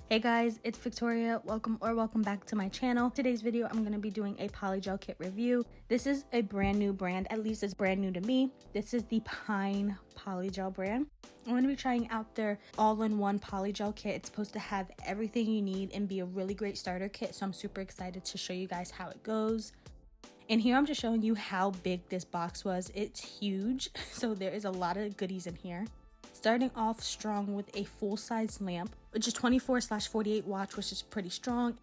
Hey guys, it's Victoria. Welcome back to my channel. Today's video, I'm going to be doing a Polygel kit review. This is a brand new brand, at least it's brand new to me. This is the Pine Polygel brand. I'm going to be trying out their all-in-one Polygel kit. It's supposed to have everything you need and be a really great starter kit, so I'm super excited to show you guys how it goes. And here I'm just showing you how big this box was. It's huge, so there is a lot of goodies in here. Starting off strong with a full-size lamp, which is 24/48 watts, which is pretty strong.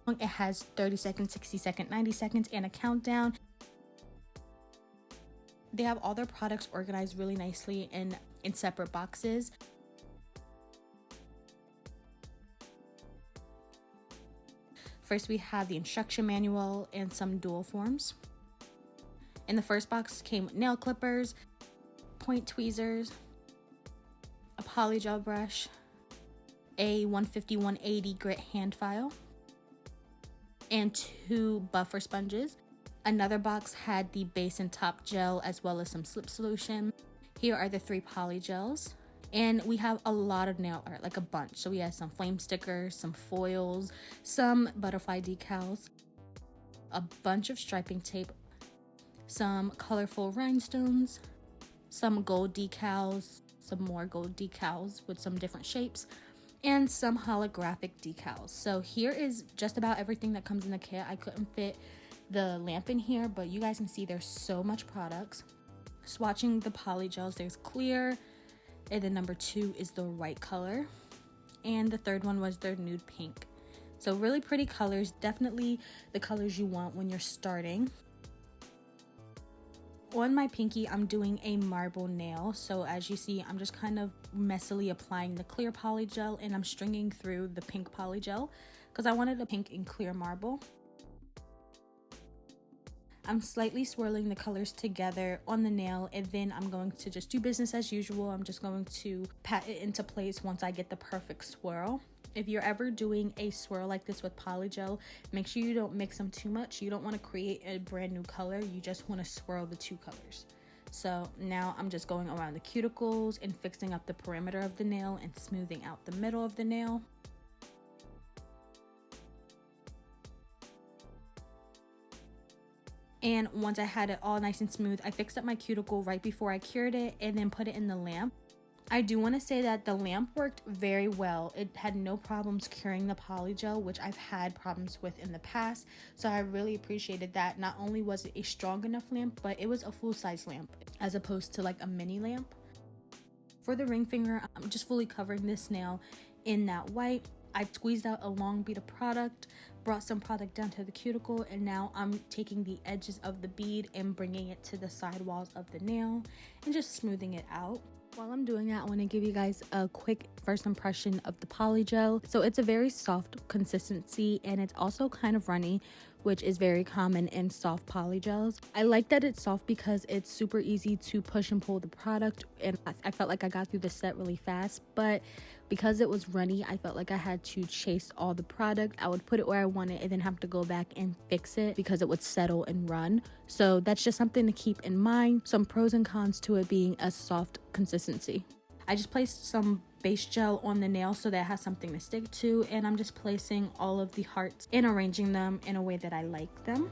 It has 30 seconds, 60 seconds, 90 seconds, and a countdown. They have all their products organized really nicely in separate boxes. First, we have the instruction manual and some dual forms. In the first box came nail clippers, point tweezers, a polygel brush, a 150/180 grit hand file, and 2 buffer sponges. Another box had the base and top gel as well as some slip solution. Here are the 3 polygels. And we have a lot of nail art, like a bunch. So we have some flame stickers, some foils, some butterfly decals, a bunch of striping tape, some colorful rhinestones, some gold decals, some more gold decals with some different shapes, and some holographic decals. So here is just about everything that comes in the kit. I couldn't fit the lamp in here, but you guys can see there's so much products. Swatching the polygels, there's clear, and then number 2 is the white color, and the third one was their nude pink. So really pretty colors, definitely the colors you want when you're starting. On my pinky, I'm doing a marble nail. So as you see, I'm just kind of messily applying the clear polygel, and I'm stringing through the pink polygel because I wanted a pink and clear marble. I'm slightly swirling the colors together on the nail, and then I'm going to just do business as usual. I'm just going to pat it into place once I get the perfect swirl. If you're ever doing a swirl like this with polygel, make sure you don't mix them too much. You don't want to create a brand new color. You just want to swirl the 2 colors. So now I'm just going around the cuticles and fixing up the perimeter of the nail and smoothing out the middle of the nail. And once I had it all nice and smooth, I fixed up my cuticle right before I cured it and then put it in the lamp. I do want to say that the lamp worked very well. It had no problems curing the polygel, which I've had problems with in the past. So I really appreciated that. Not only was it a strong enough lamp, but it was a full-size lamp as opposed to like a mini lamp. For the ring finger, I'm just fully covering this nail in that white. I squeezed out a long bead of product, brought some product down to the cuticle, and now I'm taking the edges of the bead and bringing it to the side walls of the nail and just smoothing it out. While I'm doing that, I want to give you guys a quick first impression of the polygel. So it's a very soft consistency, and it's also kind of runny, which is very common in soft polygels. I like that it's soft because it's super easy to push and pull the product, and I felt like I got through the set really fast, but because it was runny, I felt like I had to chase all the product. I would put it where I wanted and then have to go back and fix it because it would settle and run. So that's just something to keep in mind. Some pros and cons to it being a soft consistency. I just placed some base gel on the nail so that it has something to stick to, and I'm just placing all of the hearts and arranging them in a way that I like them.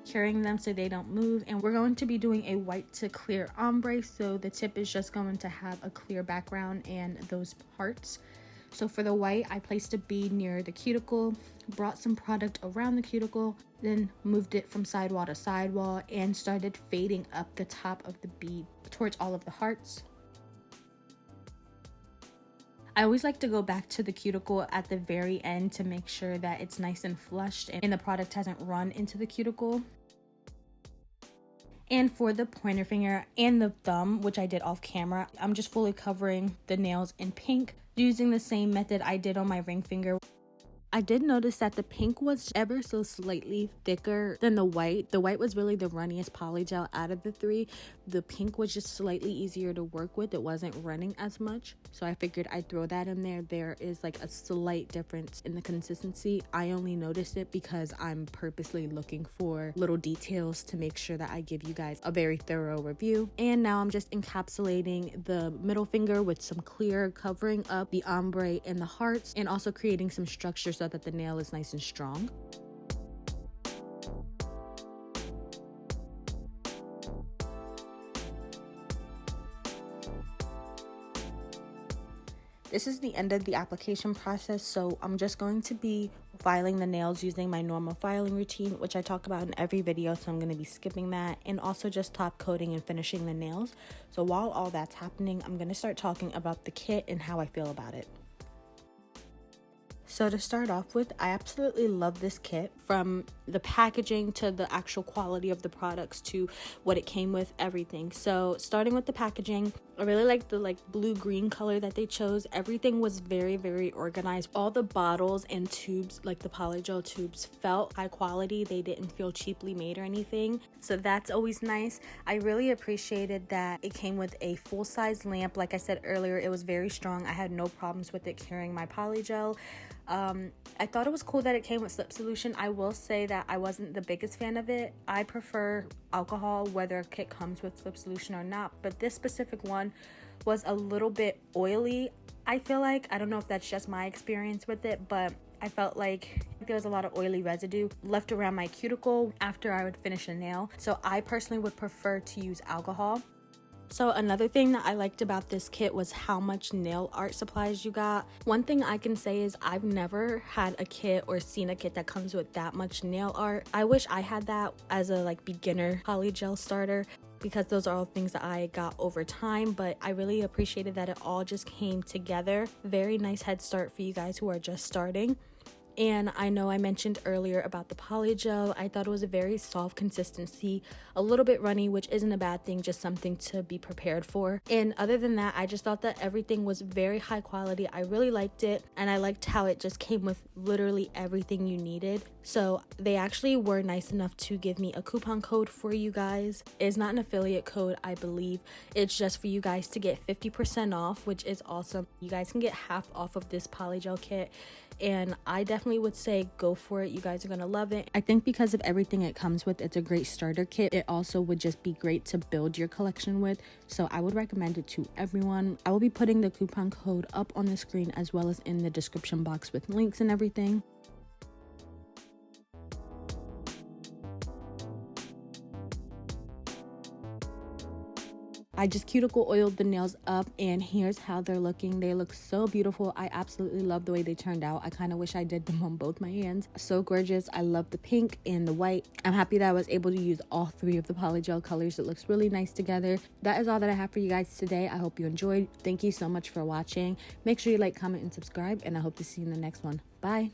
Curing them so they don't move, and we're going to be doing a white to clear ombre, so the tip is just going to have a clear background and those hearts. So for the white, I placed a bead near the cuticle, brought some product around the cuticle, then moved it from sidewall to sidewall and started fading up the top of the bead towards all of the hearts. I always like to go back to the cuticle at the very end to make sure that it's nice and flushed and the product hasn't run into the cuticle. And for the pointer finger and the thumb, which I did off camera, I'm just fully covering the nails in pink using the same method I did on my ring finger. I did notice that the pink was ever so slightly thicker than the white. The white was really the runniest polygel out of the three. The pink was just slightly easier to work with. It wasn't running as much. So I figured I'd throw that in there. There is like a slight difference in the consistency. I only noticed it because I'm purposely looking for little details to make sure that I give you guys a very thorough review. And now I'm just encapsulating the middle finger with some clear, covering up the ombre and the hearts, and also creating some structure so that the nail is nice and strong. This is the end of the application process, so I'm just going to be filing the nails using my normal filing routine, which I talk about in every video, so I'm going to be skipping that, and also just top coating and finishing the nails. So while all that's happening, I'm going to start talking about the kit and how I feel about it. So to start off with, I absolutely love this kit, from the packaging to the actual quality of the products to what it came with, everything. So starting with the packaging, I really like the blue-green color that they chose. Everything was very, very organized. All the bottles and tubes, like the polygel tubes, felt high quality. They didn't feel cheaply made or anything. So that's always nice. I really appreciated that it came with a full-size lamp. Like I said earlier, it was very strong. I had no problems with it carrying my polygel. I thought it was cool that it came with slip solution. I will say that I wasn't the biggest fan of it. I prefer alcohol, whether a kit comes with slip solution or not, but this specific one was a little bit oily. I feel like, I don't know if that's just my experience with it, but I felt like there was a lot of oily residue left around my cuticle after I would finish a nail. So I personally would prefer to use alcohol. So another thing that I liked about this kit was how much nail art supplies you got. One thing I can say is I've never had a kit or seen a kit that comes with that much nail art. I wish I had that as a beginner polygel starter, because those are all things that I got over time, but I really appreciated that it all just came together. Very nice head start for you guys who are just starting. And I know I mentioned earlier about the polygel. I thought it was a very soft consistency, a little bit runny, which isn't a bad thing, just something to be prepared for. And other than that, I just thought that everything was very high quality. I really liked it, and I liked how it just came with literally everything you needed. So they actually were nice enough to give me a coupon code for you guys. It's not an affiliate code, I believe. It's just for you guys to get 50% off, which is awesome. You guys can get half off of this polygel kit, and I definitely would say go for it. You guys are gonna love it. I think because of everything it comes with, it's a great starter kit. It also would just be great to build your collection with, so I would recommend it to everyone. I will be putting the coupon code up on the screen as well as in the description box with links and everything. I just cuticle oiled the nails up, and here's how they're looking. They look so beautiful. I absolutely love the way they turned out. I kind of wish I did them on both my hands. So gorgeous. I love the pink and the white. I'm happy that I was able to use all three of the polygel colors. It looks really nice together. That is all that I have for you guys today. I hope you enjoyed. Thank you so much for watching. Make sure you like, comment, and subscribe, and I hope to see you in the next one. Bye.